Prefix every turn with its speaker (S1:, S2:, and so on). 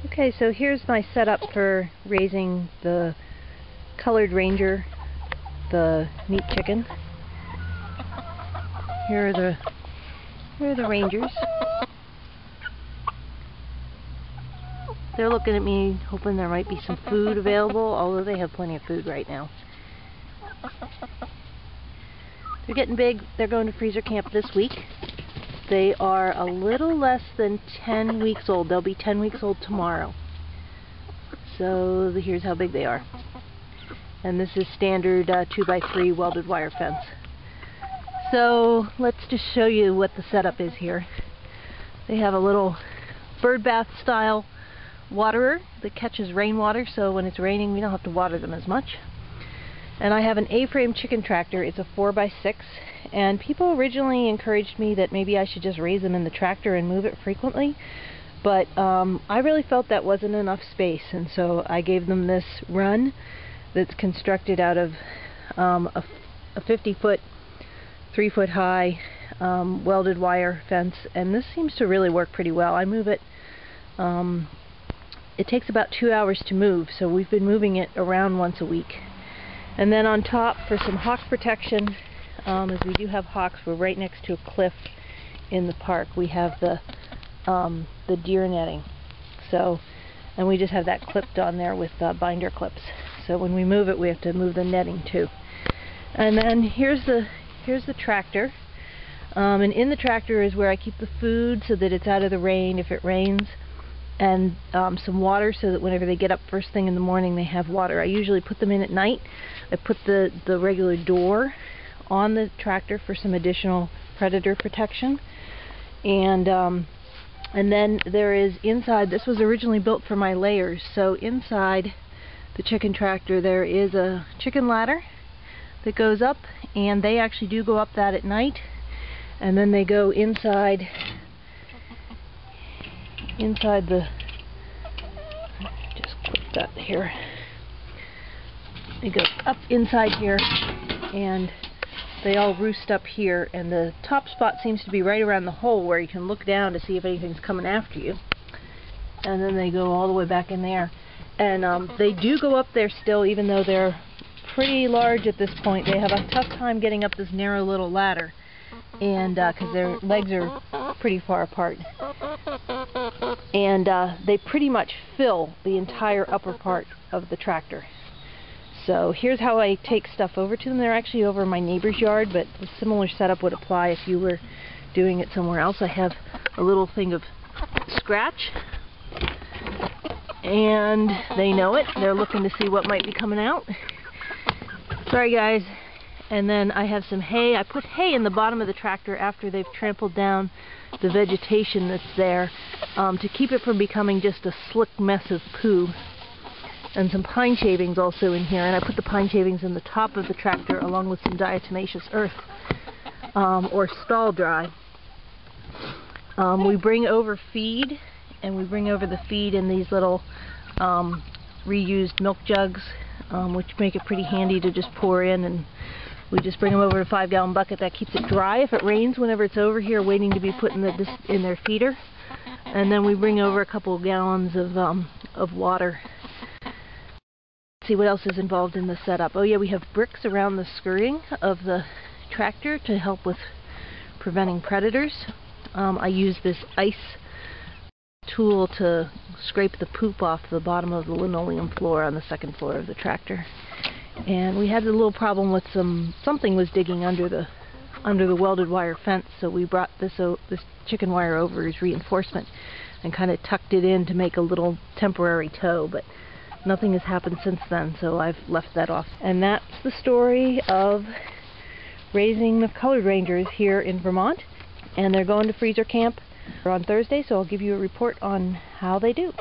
S1: Okay, so here's my setup for raising the colored ranger, the meat chicken. Here are the rangers. They're looking at me, hoping there might be some food available, although they have plenty of food right now. They're getting big. They're going to freezer camp this week. They are a little less than 10 weeks old. They'll be 10 weeks old tomorrow. So here's how big they are. And this is standard 2x3 welded wire fence. So let's just show you what the setup is here. They have a little bird bath style waterer that catches rainwater, so when it's raining we don't have to water them as much. And I have an A-frame chicken tractor. It's a 4x6, and people originally encouraged me that maybe I should just raise them in the tractor and move it frequently, but I really felt that wasn't enough space, and so I gave them this run that's constructed out of a 50-foot, 3-foot high welded wire fence, and this seems to really work pretty well. I move it, it takes about 2 hours to move, so we've been moving it around once a week. And then on top, for some hawk protection, as we do have hawks, we're right next to a cliff in the park. We have the deer netting. So, and we just have that clipped on there with binder clips. So when we move it, we have to move the netting too. And then here's the tractor. And in the tractor is where I keep the food so that it's out of the rain if it rains, and some water so that whenever they get up first thing in the morning they have water. I usually put them in at night. I put the regular door on the tractor for some additional predator protection. And then there is inside, this was originally built for my layers, so inside the chicken tractor there is a chicken ladder that goes up, and they actually do go up that at night, and then they go inside the, just clip that here, they go up inside here and they all roost up here, and the top spot seems to be right around the hole where you can look down to see if anything's coming after you, and then they go all the way back in there. And they do go up there still, even though they're pretty large at this point. They have a tough time getting up this narrow little ladder, and because their legs are pretty far apart, and they pretty much fill the entire upper part of the tractor. So here's how I take stuff over to them. They're actually over my neighbor's yard, but a similar setup would apply if you were doing it somewhere else. I have a little thing of scratch, and they know it. They're looking to see what might be coming out. Sorry guys. And then I have some hay. I put hay in the bottom of the tractor after they've trampled down the vegetation that's there, to keep it from becoming just a slick mess of poo. And some pine shavings also in here, and I put the pine shavings in the top of the tractor along with some diatomaceous earth, or stall dry. We bring over feed, and we bring over the feed in these little reused milk jugs, which make it pretty handy to just pour in, and we just bring them over a 5-gallon bucket. That keeps it dry if it rains whenever it's over here waiting to be put in their feeder. And then we bring over a couple of gallons of water. Let's see what else is involved in the setup. Oh yeah, we have bricks around the skirting of the tractor to help with preventing predators. I use this ice tool to scrape the poop off the bottom of the linoleum floor on the second floor of the tractor. And we had a little problem with something was digging under the welded wire fence, so we brought this chicken wire over as reinforcement and kind of tucked it in to make a little temporary toe, but nothing has happened since then, so I've left that off. And that's the story of raising the colored rangers here in Vermont, and they're going to freezer camp on Thursday, so I'll give you a report on how they do.